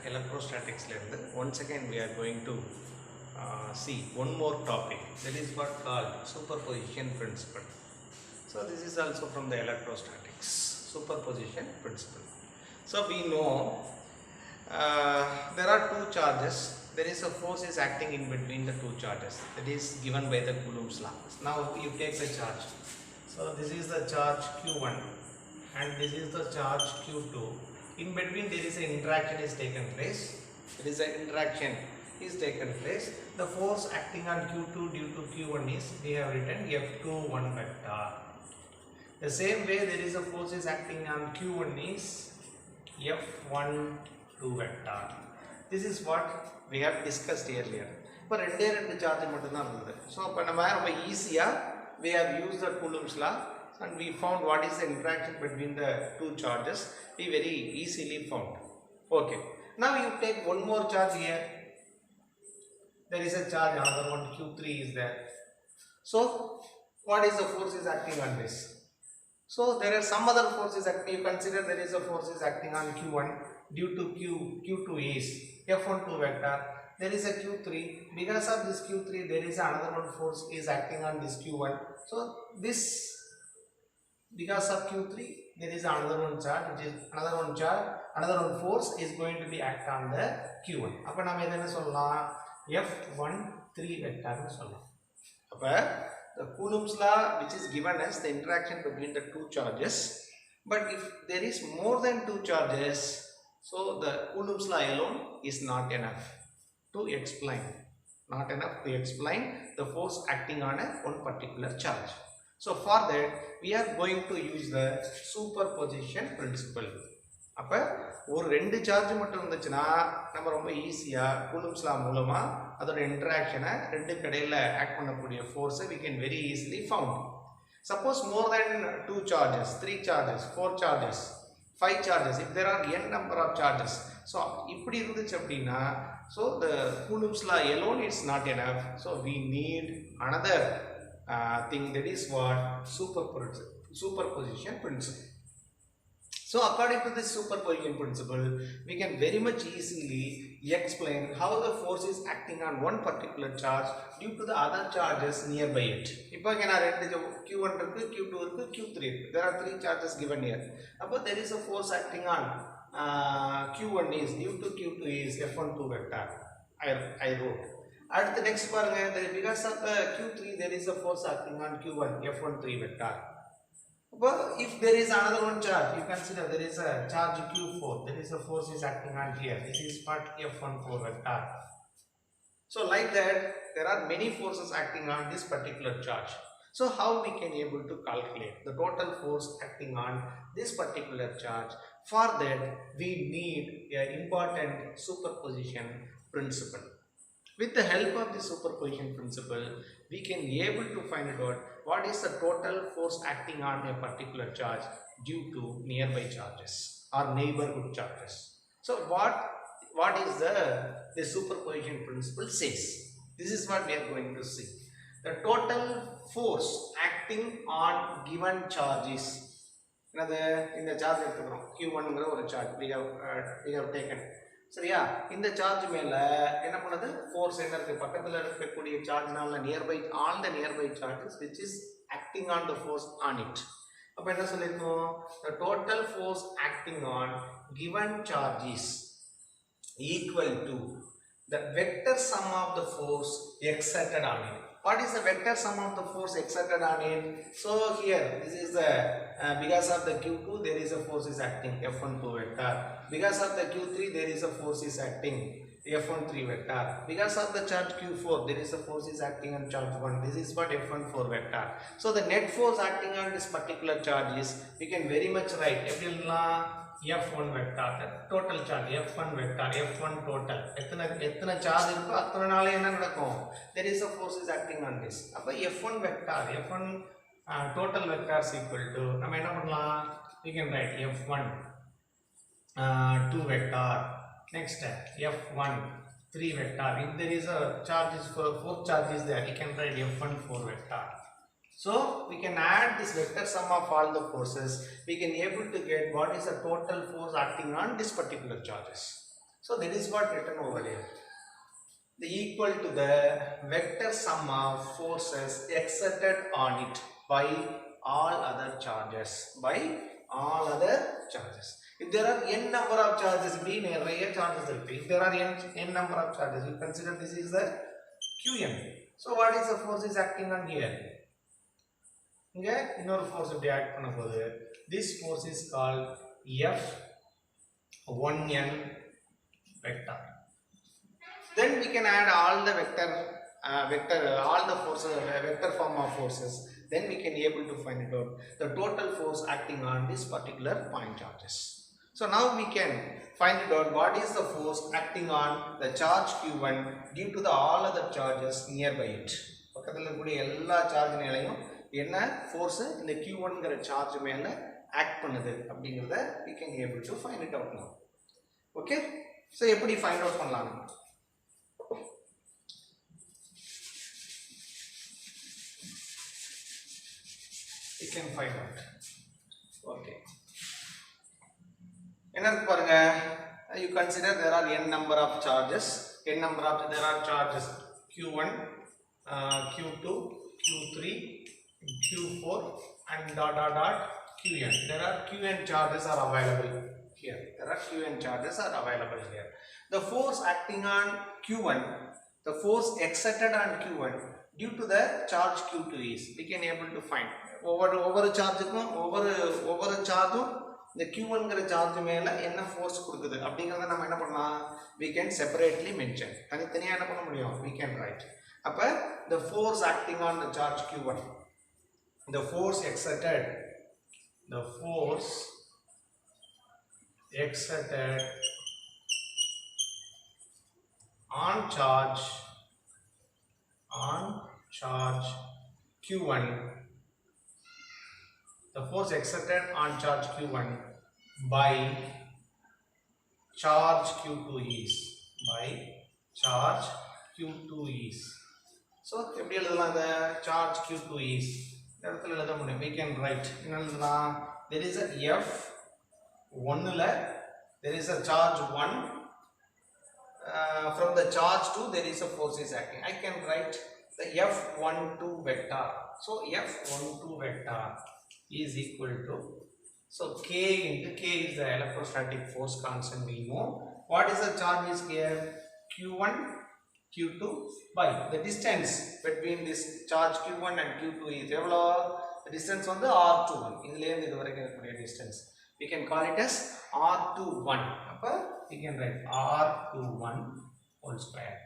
electrostatics level. Once again we are going to see one more topic, that is what called superposition principle. So this is also from the electrostatics, superposition principle. So we know there are two charges. There is a force is acting in between the two charges, that is given by the Coulomb's law. Now you take the charge. So this is the charge Q1 and this is the charge Q2. In between there is an interaction is taken place. There is an interaction is taken place. The force acting on Q2 due to Q1 is, we have written F21 vector. The same way there is a force is acting on Q1 is F12 vector. This is what we have discussed earlier. But ரெண்டு charge மட்டும் தான் இருந்தது. So அப்ப நம்ம ரொம்ப ஈஸியா we have used the Coulomb's law and we found what is the interaction between the two charges. We very easily found. Okay. Now you take one more charge here. There is a charge, another one Q3 is there. So what is the force is acting on this? So there are some other forces acting. You consider there is a force is acting on Q1 due to Q2 is F12 vector. There is a Q3. Because of this Q3, there is another one force is acting on this Q1. So this, because of Q3, there is another one charge, which is another one charge, another one force is going to be act on the Q1. அப்ப நாம என்ன சொல்லலாம்? F13 vector னு சொல்லலாம். அப்ப the Coulomb's law, which is given as the interaction between the two charges, but if there is more than two charges, so the Coulomb's law alone is not enough to explain, the force acting on one particular charge. So for that we are going to use the superposition principle. அப்ப ஒரு ரெண்டு charge மட்டும் இருந்துச்சுன்னா நம்ம ரொம்ப ஈஸியா Coulomb's லா மூலமா அதோட இன்டராக்ஷனை ரெண்டு கடையில ஆக்ட் பண்ணக்கூடிய ஃபோர்ஸை we can very easily found. Suppose more than 2 charges, 3 charges, 4 charges, 5 charges, if there are n number of charges, so இப்படி இருந்துச்சு அப்படின்னா, so the Coulomb's law alone is not enough, so we need another thing, that is what superposition principle. So according to this superposition principle, we can very much easily explain how the force is acting on one particular charge due to the other charges nearby it. இப்போ இங்க நான் ரெண்டு Q1 இருக்கு, Q2 இருக்கு, Q3 இருக்கு. There are 3 charges given here. அப்போ there is a force acting on Q1 is due to Q2 is F12 vector. I wrote. அடுத்து next பாருங்க, because of the Q3 there is a force acting on Q1 F13 vector. But if there is another one charge, you consider there is a charge Q4, there is a force is acting on here. This is what F14 vector. So like that, there are many forces acting on this particular charge. So how we can able to calculate the total force acting on this particular charge? For that, we need an important superposition principle. With the help of the superposition principle, we can be able to find out what is the total force acting on a particular charge due to nearby charges or neighborhood charges. So what is the superposition principle says? This is what we are going to see. The total force acting on given charges. In the charge Q1 ஒரு charge we have taken. சரியா, இந்த charge மேல என்ன பண்ணுது, force என்ன இருக்கு, பக்கத்துல இருக்கக்கூடிய சார்ஜ்னால nearby all the nearby charges which is acting on the force on it. அப்ப என்ன சொல்லிருக்கோம், the total force acting on given charge is equal to the vector sum of the force exerted on it. What is the vector sum of the force exerted on it? So here this is the because of the Q2 there is a force is acting F12 vector. Because of the Q3 there is a force is acting F13 vector. Because of the charge Q4 there is a force is acting on charge 1. This is what F14 vector. So the net force acting on this particular charge is, we can very much write F1 vector, the total charge F1 vector, F1 total. எத்தனை charge இருக்கோ அத்தனைனால என்ன நடக்கும், there is a force is acting on this. அப்ப F1 vector, F1 total vector is equal to, நம்ம என்ன பண்ணலாம், we can write F1 2 vector, next F1 3 vector. If there is a charge is for 4 charges there, we can write F1 4 vector. So we can add this vector sum of all the forces. We can able to get what is the total force acting on this particular charges. So that is what written over here. The equal to the vector sum of forces exerted on it by all other charges. By all other charges. If there are n number of charges, if there are n number of charges, you consider this is the Qn. So what is the force is acting on here? Here, இன்னொரு force இப்படி act பண்ணும்போது, this force is called F1n vector. Then we can add all the all the forces, vector form of forces. Then we can able to find it out the total force acting on this particular point charges. So now we can find it out what is the force acting on the charge Q1 due to the all other charges nearby it. பக்கத்துல இருக்கக்கூடிய எல்லா charge மேலயும் என்ன force இந்த Q1 ங்கற charge மேல act பண்ணுது அப்படிங்கறத we can able to find it out now. Okay? So எப்படி find out பண்ணலாம்? We can find out. Okay. என்னன்னு பாருங்க, you consider there are n number of charges, there are charges Q1, Q2, Q3, Q4 and dot Qn. There are Qn charges are available here. The force acting on Q1, the force exerted on Q1 due to the charge Q2 is, we can able to find over சார்ஜுக்கும் ஒவ்வொரு சார்ஜும் இந்த Q1 ங்கற charge மேல என்ன force கொடுக்குது அப்படிங்கறத நம்ம என்ன பண்ணலாம், we can separately mention. தனித்தனியா என்ன பண்ண முடியும், we can write. அப்ப the force acting on the charge Q1, the force exerted on charge Q1, the force exerted on charge Q1 by charge Q2 is, so எப்படி எழுதலாம், the charge Q2 is இந்த இடத்துல எழுத முடியும், we can write என்ன எழுதலாம், there is a F1 ல there is a charge 1, from the charge 2 there is a force is acting. I can write the F12 vector. So F12 vector is equal to, so K is the electrostatic force constant we know. What is the charge is here, Q1 Q2 by the distance between this charge Q1 and Q2 is எவ்வளோ, the distance வந்து R21, இதுல இருந்து இது வரைக்கும் இருக்கக்கூடிய distance we can call it as R21. அப்ப we can write R21 whole square.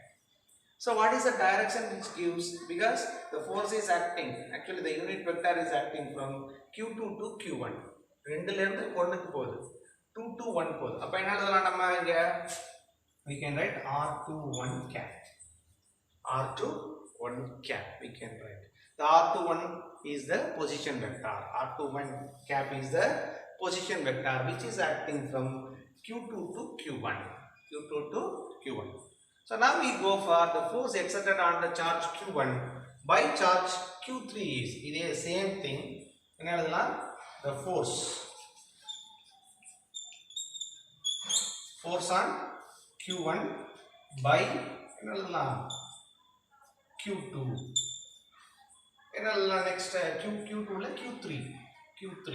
So what is the direction which gives, because the force is acting, actually the unit vector is acting from Q2 to Q1, ரெண்டுல இருந்து 1க்கு போகுது, 2 to 1 போகுது. அப்ப என்ன எழுதலாம் நம்ம இங்க, we can write R21 cap, we can write the R21 is the position vector, R21 cap is the position vector which is acting from Q2 to Q1. So now we go for the force exerted on the charge Q1 by charge Q3 is, it is same thing, the force on Q1 by Q2, next Q2 Q3.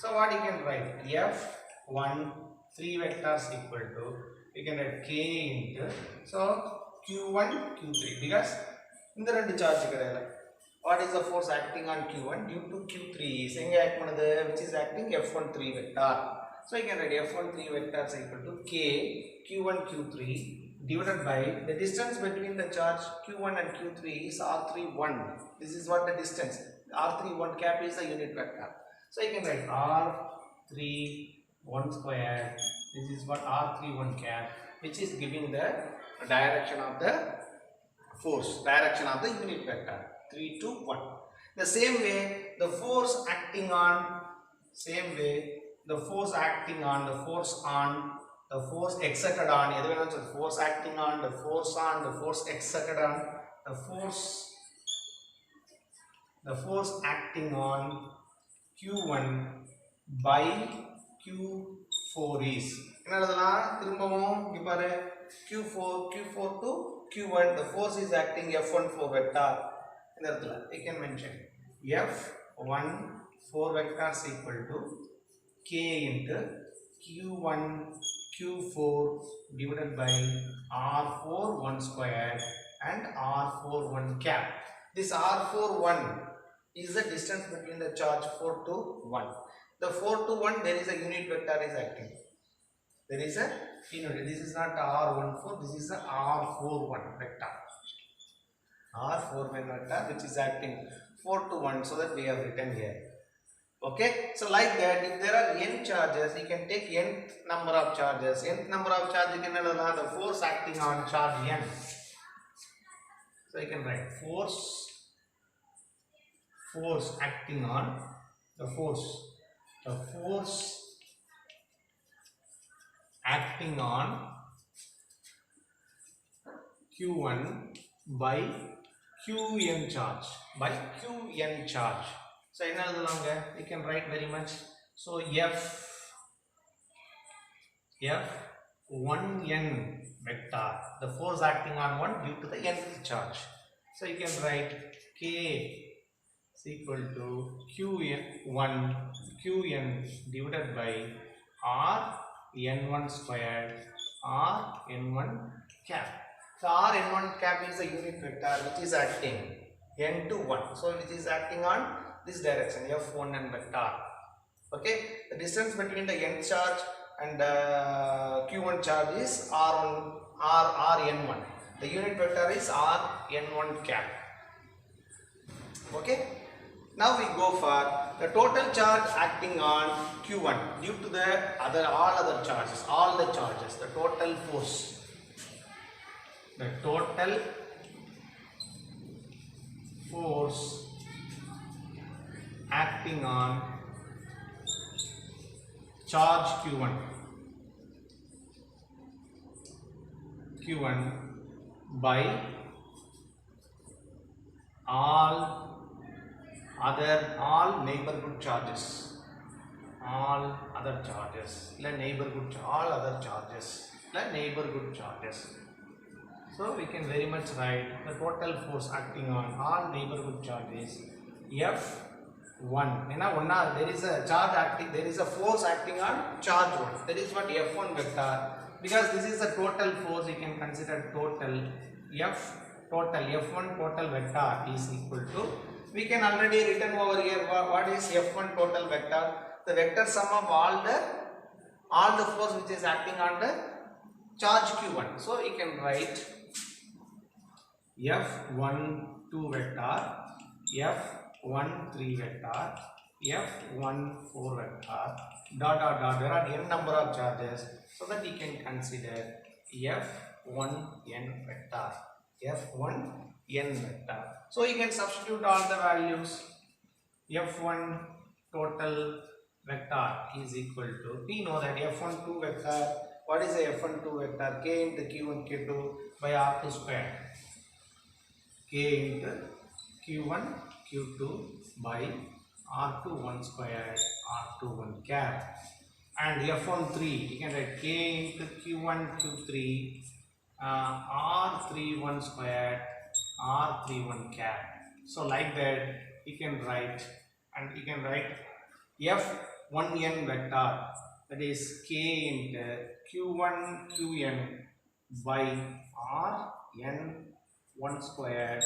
So what you can write, F1 3 vectors equal to, we can write K into, so Q1 Q3, because in the ரெண்டு charge கிடையாது, what is the force acting on Q1 due to Q3 is எங்க act பண்ணுது, which is acting F13 vector. So you can write F13 vectors equal to K Q1 Q3 divided by the distance between the charge Q1 and Q3 is R31. This is what the distance, R31 cap is the unit vector. So you can write R31 square, this is what R31 cap, which is giving the direction of the force, direction of the unit vector, 3 to 1. The same way the force acting on, the force exerted on, the force acting on, the force exerted on, the force acting on Q1 by Q4 is, என்ன எழுதலாம் திரும்பவும் இங்க பாரு q4 to q1 the force is acting f14 vector இந்த இடத்துல we can mention f1 4 vector is equal to k into q1 q4 divided by r4 1 square and r4 1 cap. This r4 1 is the distance between the charge 4 to 1. The 4 to 1 there is a unit vector is acting. There is a unit. This is not r14. This is a r41 vector. R41 vector which is acting 4 to 1. So that we have written here. Okay. So like that, if there are n charges, you can take nth number of charges. Nth number of charge you can have the force acting on charge n. So you can write force acting on the force acting on q1 by qn charge so என்ன எழுதலாம்ங்க we can write very much so f1n vector the force acting on 1 due to the nth charge so you can write k is equal to qn divided by r n1 squared r n1 cap. So r n1 cap is a unit vector which is acting n to 1. So which is acting on this direction f1n vector. Okay, the distance between the n charge and q1 charge is rn1. The unit vector is rn1 cap. Okay. Now we go for the total charge acting on q1 due to the all the charges, the total force acting on charge q1 by all neighborhood charges, all other charges. So we can very much write the total force acting on all neighborhood charges f1. There is a charge acting, there is a force acting on charge 1. That is what f1 vector. Because this is the total force, you can consider total f1 total vector is equal to. We can already written over here what is f1 total vector, the vector sum of all the force which is acting on the charge q1. So you can write f12 vector, f13 vector, f14 vector, dot. There are n number of charges, so that you can consider f1n vector. So you can substitute all the values. f1 total vector is equal to, we know that f12 vector, what is the f12 vector? K into q1 q2 by r2 square. K into q1 q2 by r2 1 square r2 1 cap. And f13 you can write k into q1 q3 r3 1 square r3 1 cap. So like that you can write, and you can write f1n vector, that is k into q1 qn by rn1 square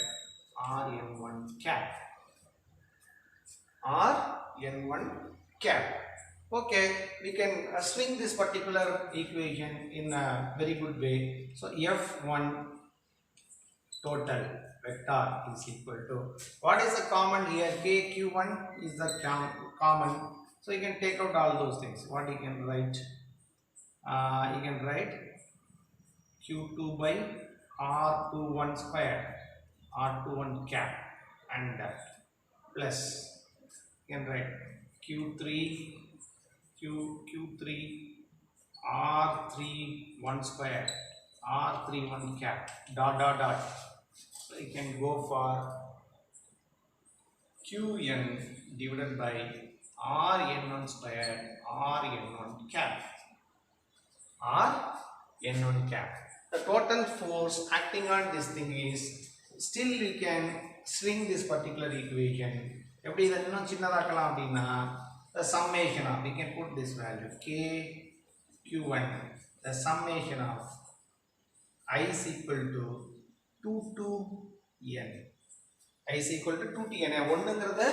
rn1 cap. Okay, we can swing this particular equation in a very good way. So f1 total vector is equal to, what is the common here? K q1 is the common, so you can take out all those things. What you can write? You can write q2 by r21 square r21 cap, and plus you can write q3 r31 square r31 cap, dot. So you can go for qn divided by rn1 square rn1 cap. or N1 cap. The total force acting on this thing is, still we can swing this particular equation. எப்படி இதை இன்னும் சின்னதாக்கலாம் அப்படின்னா, the summation of, we can put this value k q1, the summation of I is equal to 2 to n. I is equal to 2 to n. ஒண்ணுங்கிறது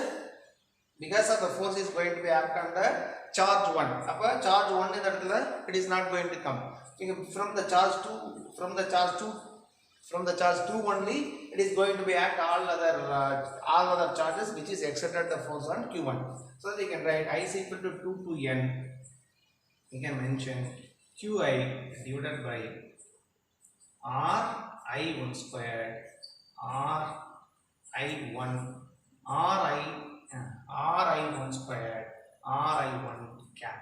because of the force is going to be act on the charge 1. அப்ப charge 1 இந்த இடத்துல it is not going to come. From the charge 2 only it is going to be act all other charges which is exerted the force on q1. So we can write I is equal to 2 to n. We can mention qi divided by r i1 squared r i1 r1 squared r1 cap.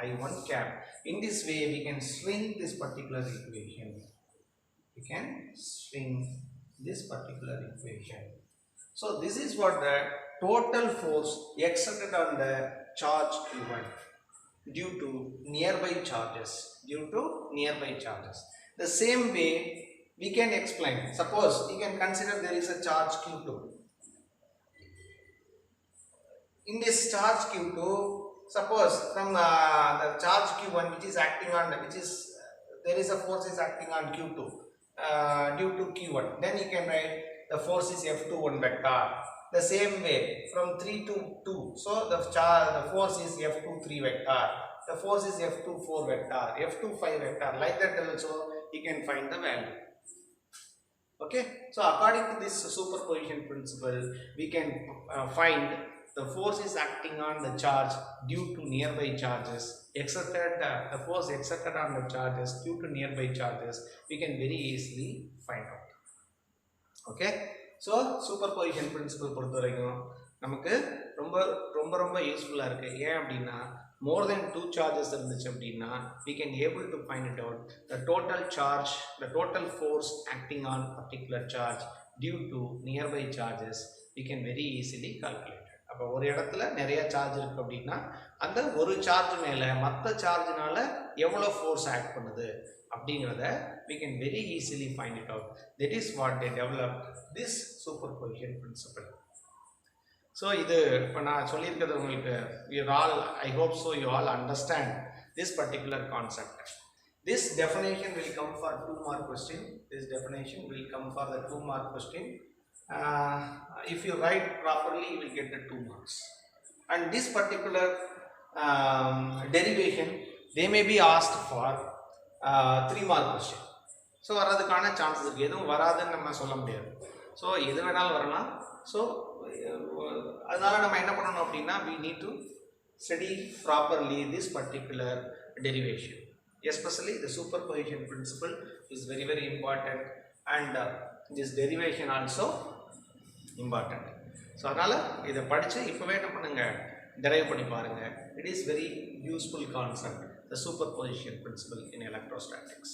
r1 cap. In this way we can swing this particular equation. So this is what the total force exerted on the charge q1 due to nearby charges. The same way we can explain. Suppose you can consider there is a charge q2. In this charge q2, suppose from the charge q1 which is acting on, there is a force is acting on q2 due to q1, then you can write the force is F21 vector. The same way from 3 to 2, so the force is F23 vector, the force is F24 vector, F25 vector, like that also you can find the value. Okay, so according to this superposition principle we can find the force is acting on the charge due to nearby charges, the force exerted on the charges due to nearby charges, we can very easily find out. Okay, so superposition principle பொறுத்தவரைக்கும் நமக்கு ரொம்ப யூஸ்ஃபுல்லா இருக்கு. ஏன் அப்படின்னா more than 2 charges இருந்துச்சு அப்படின்னா we can able to find it out the total force acting on particular charge due to nearby charges we can very easily calculate. அப்ப ஒரு இடத்துல நிறைய சார்ஜ் இருக்கு அப்படின்னா அந்த ஒரு சார்ஜ் மேல மற்ற சார்ஜ்னால எவ்வளவு ஃபோர்ஸ் ஆக்ட் பண்ணுது அப்படிங்கறத we can very easily find it out. That is what they developed this superposition principle. So இது இப்ப நான் சொல்லியிருக்கிறது உங்களுக்கு I hope so you all understand this particular concept. This definition will come for 2 mark question. If you write properly you will get the 2 marks, and this particular derivation they may be asked for 3 mark question. So வரதுக்கான chances இருக்கு. எதுவும் வராதுன்னு நம்ம சொல்ல முடியாது. So எது வேணாலும் வரலாம். ஸோ அதனால நம்ம என்ன பண்ணணும் அப்படின்னா we need to study properly this particular derivation, especially the superposition principle is very very important, and this derivation also important. So அதனால இதை படிச்சு இப்பவே என்ன பண்ணுங்க, derive பண்ணி பாருங்க. It is very useful concept, the superposition principle in electrostatics.